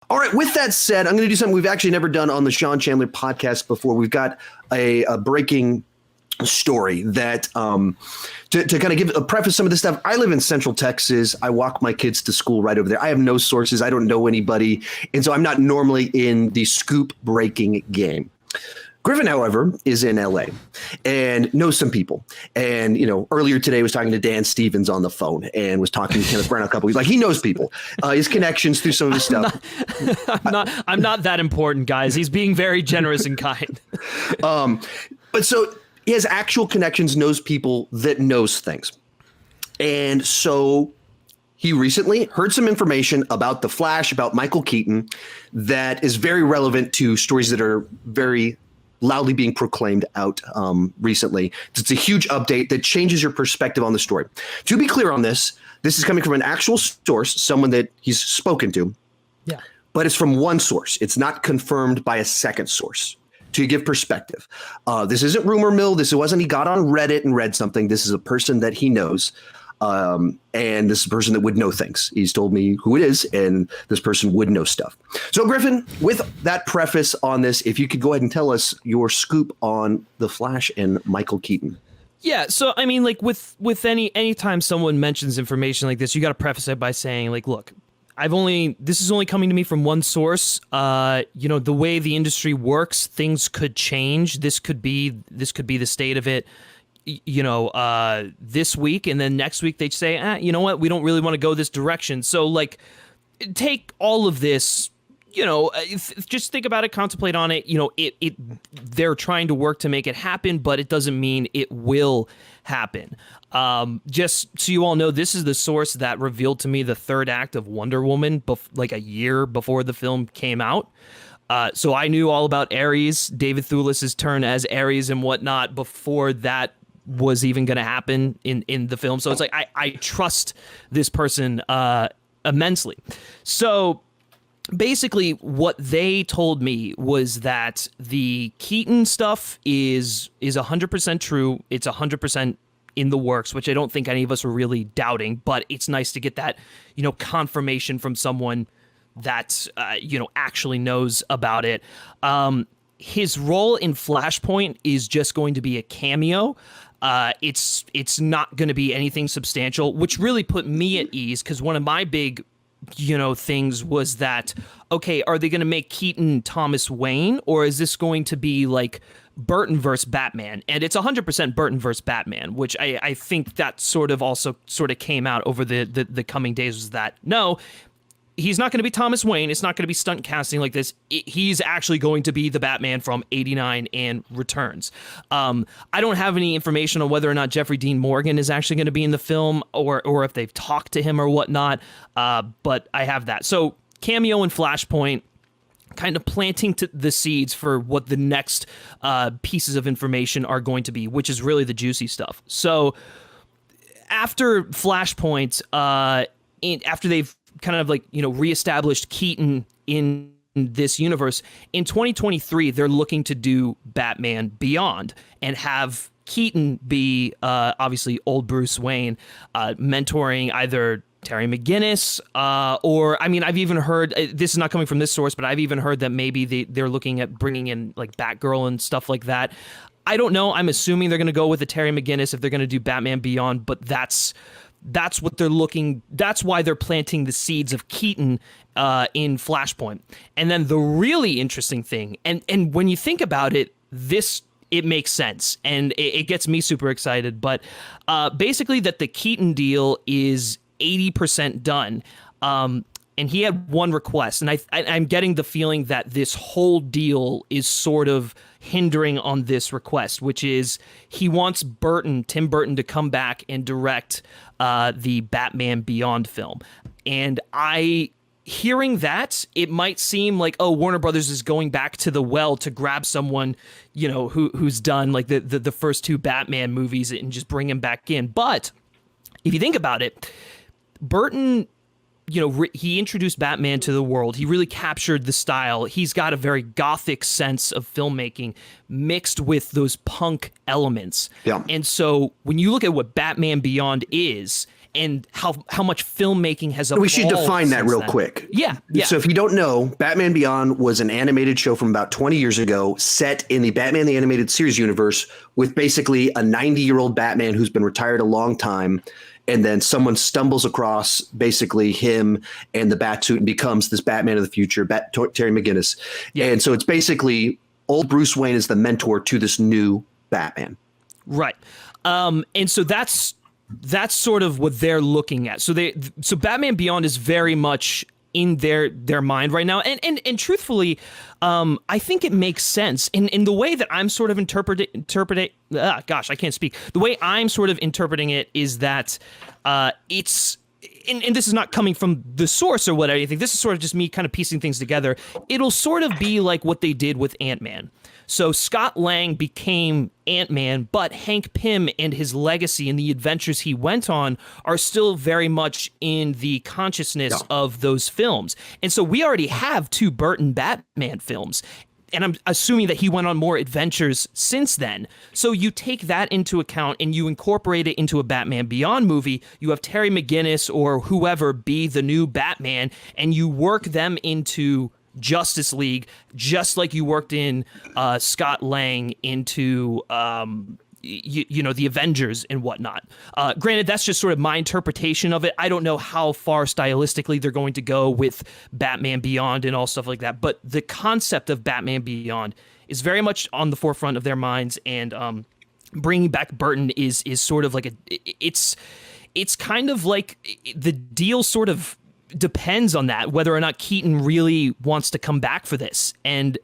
All right. With that said, I'm going to do something we've actually never done on the Sean Chandler podcast before. We've got a breaking story that to kind of give a preface some of this stuff. I live in Central Texas. I walk my kids to school right over there. I have no sources. I don't know anybody. And so I'm not normally in the scoop breaking game. Griffin, however, is in LA and knows some people. And, earlier today was talking to Dan Stevens on the phone and was talking to Kenneth Brown a couple weeks. Like, he knows people, his connections through some of his stuff. I'm not that important, guys. He's being very generous and kind. But so he has actual connections, knows people that knows things. And so he recently heard some information about The Flash, about Michael Keaton, that is very relevant to stories that are very loudly being proclaimed out recently. It's a huge update that changes your perspective on the story. To be clear on this is coming from an actual source, someone that he's spoken to. Yeah. But it's from one source. It's not confirmed by a second source. To give perspective, this isn't rumor mill. This wasn't he got on Reddit and read something. This is a person that he knows. And this is a person that would know things. He's told me who it is, and this person would know stuff. So, Griffin, with that preface on this, if you could go ahead and tell us your scoop on The Flash and Michael Keaton. Yeah, so I mean, like with anytime someone mentions information like this, you got to preface it by saying, like, look, this is only coming to me from one source. The way the industry works, things could change. This could be the state of it. This week, and then next week they'd say, you know what, we don't really want to go this direction. So, like, take all of this, just think about it, contemplate on it. They're trying to work to make it happen, but it doesn't mean it will happen. Just so you all know, this is the source that revealed to me the third act of Wonder Woman, like a year before the film came out. So I knew all about Ares, David Thewlis's turn as Ares and whatnot before that was even going to happen in the film. So it's like, I trust this person immensely. So basically what they told me was that the Keaton stuff is 100% true. It's 100% in the works, which I don't think any of us were really doubting, but it's nice to get that, confirmation from someone that, actually knows about it. His role in Flashpoint is just going to be a cameo. It's not going to be anything substantial, which really put me at ease, because one of my big, things was that, okay, are they going to make Keaton Thomas Wayne, or is this going to be like Burton versus Batman? And it's 100% Burton versus Batman, which I think that sort of came out over the coming days, was that, no, he's not going to be Thomas Wayne. It's not going to be stunt casting like this. He's actually going to be the Batman from '89 and Returns. I don't have any information on whether or not Jeffrey Dean Morgan is actually going to be in the film, or if they've talked to him or whatnot. But I have that. So cameo in Flashpoint, kind of planting the seeds for what the next pieces of information are going to be, which is really the juicy stuff. So after Flashpoint, after they've kind of reestablished Keaton in this universe, in 2023 they're looking to do Batman Beyond and have Keaton be obviously old Bruce Wayne, mentoring either Terry McGinnis, or I've even heard, this is not coming from this source, but I've even heard that maybe they're looking at bringing in like Batgirl and stuff like that. I don't know. I'm assuming they're going to go with the Terry McGinnis if they're going to do Batman Beyond, but that's what they're looking. That's why they're planting the seeds of Keaton in Flashpoint. And then the really interesting thing, and when you think about it, it makes sense, and it gets me super excited. But basically, that the Keaton deal is 80% done. And he had one request, and I'm getting the feeling that this whole deal is sort of hindering on this request, which is he wants Tim Burton, to come back and direct the Batman Beyond film. And hearing that, it might seem like, oh, Warner Brothers is going back to the well to grab someone, who's done like the first two Batman movies and just bring him back in. But if you think about it, Burton, he introduced Batman to the world. He really captured the style. He's got a very gothic sense of filmmaking mixed with those punk elements. Yeah. And so when you look at what Batman Beyond is, and how much filmmaking has evolved. We should define that real then. quick. Yeah. So if you don't know, Batman Beyond was an animated show from about 20 years ago set in the Batman the Animated Series universe with basically a 90-year-old Batman who's been retired a long time. And then someone stumbles across basically him and the Batsuit and becomes this Batman of the future, Terry McGinnis. Yeah. And so it's basically old Bruce Wayne is the mentor to this new Batman. Right. And so that's sort of what they're looking at. So Batman Beyond is very much in their mind right now. And truthfully, I think it makes sense in the way that I'm sort of I can't speak. The way I'm sort of interpreting it is that it's, and this is not coming from the source or what anything. This is sort of just me kind of piecing things together. It'll sort of be like what they did with Ant-Man. So Scott Lang became Ant-Man, but Hank Pym and his legacy and the adventures he went on are still very much in the consciousness of those films. And so we already have 2 Burton Batman films. And I'm assuming that he went on more adventures since then. So you take that into account and you incorporate it into a Batman Beyond movie. You have Terry McGinnis or whoever be the new Batman, and you work them into Justice League, just like you worked in Scott Lang into the Avengers and whatnot. Granted, that's just sort of my interpretation of it. I don't know how far stylistically they're going to go with Batman Beyond and all stuff like that, but the concept of Batman Beyond is very much on the forefront of their minds, and bringing back Burton is sort of like it's kind of like the deal sort of depends on that, whether or not Keaton really wants to come back for this. And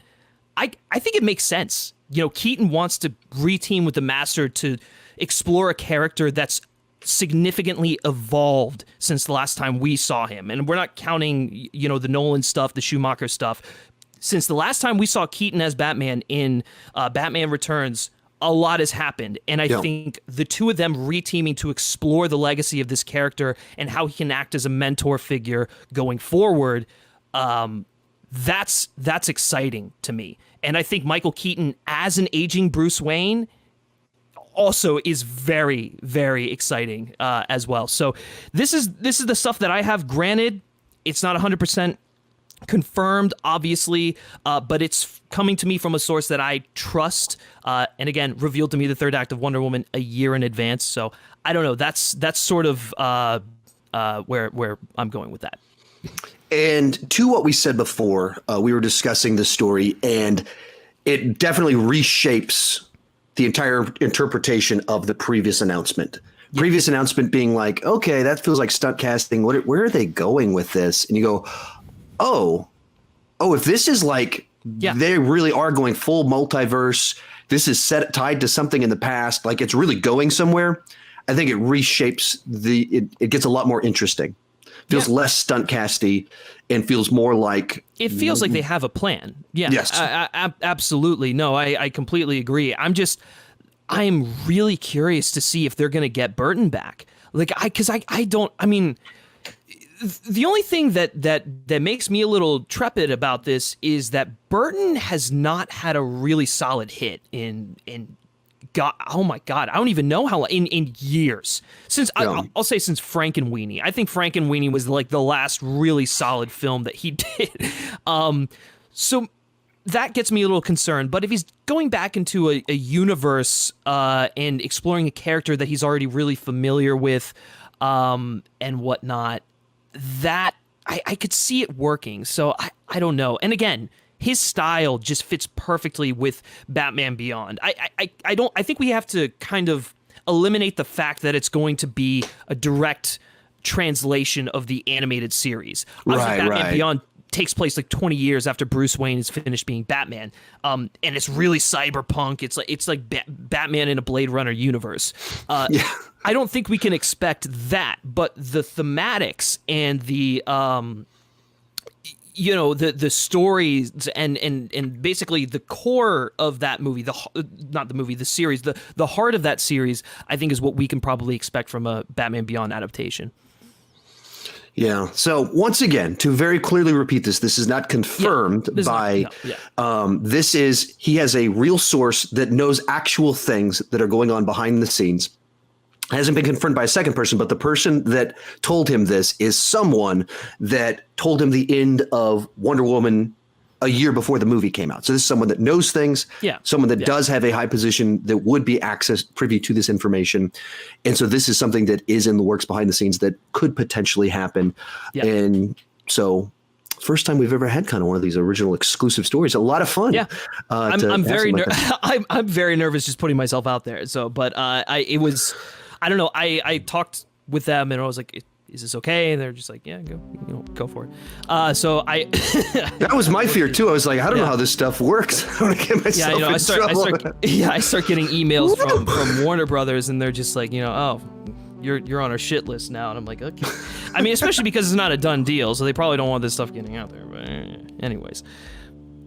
I think it makes sense. Keaton wants to reteam with the Master to explore a character that's significantly evolved since the last time we saw him. And we're not counting, the Nolan stuff, the Schumacher stuff. Since the last time we saw Keaton as Batman in Batman Returns, a lot has happened. And I think the 2 of them reteaming to explore the legacy of this character and how he can act as a mentor figure going forward, that's exciting to me. And I think Michael Keaton as an aging Bruce Wayne also is very, very exciting as well. So this is the stuff that I have. Granted, it's not 100% confirmed, obviously, but it's coming to me from a source that I trust. And again, revealed to me the 3rd act of Wonder Woman a year in advance. So I don't know. That's sort of where I'm going with that. And to what we said before, we were discussing this story, and it definitely reshapes the entire interpretation of the previous announcement. Yeah. Previous announcement being like, okay, that feels like stunt casting. Where are they going with this? And you go, oh, if this is like, they really are going full multiverse, this is tied to something in the past, like it's really going somewhere. I think it reshapes it gets a lot more interesting. Feels less stunt casty and feels more like it feels like they have a plan. Yeah, yes, absolutely. No, I completely agree. I am really curious to see if they're going to get Burton back. Like the only thing that makes me a little trepid about this is that Burton has not had a really solid hit in God, oh my God, I don't even know how in years since I'll say since Frankenweenie. I think Frankenweenie was like the last really solid film that he did. So that gets me a little concerned. But if he's going back into a universe and exploring a character that he's already really familiar with and whatnot, that I could see it working. So I don't know. And again, his style just fits perfectly with Batman Beyond. I think we have to kind of eliminate the fact that it's going to be a direct translation of the animated series. Batman Beyond takes place like 20 years after Bruce Wayne is finished being Batman. And it's really cyberpunk. It's like Batman in a Blade Runner universe. I don't think we can expect that, but the thematics and the the stories and basically the core of that movie, the series, the heart of that series, I think is what we can probably expect from a Batman Beyond adaptation. Yeah. So once again, to very clearly repeat this is not confirmed this is, he has a real source that knows actual things that are going on behind the scenes. hasn't been confirmed by a second person, but the person that told him this is someone that told him the end of Wonder Woman a year before the movie came out. So this is someone that knows things, someone that does have a high position that would be privy to this information. And so this is something that is in the works behind the scenes that could potentially happen. Yeah. And so first time we've ever had kind of one of these original exclusive stories. A lot of fun. Yeah, I'm very I'm very nervous just putting myself out there. So, but it was, I don't know. I talked with them and I was like, is this okay? And they're just like, yeah, go for it. So that was my fear too. I was like, I don't know how this stuff works. I don't want to get myself in trouble. I start getting emails from Warner Brothers and they're just like, oh, you're on our shit list now. And I'm like, okay. I mean, especially because it's not a done deal. So they probably don't want this stuff getting out there. But anyways.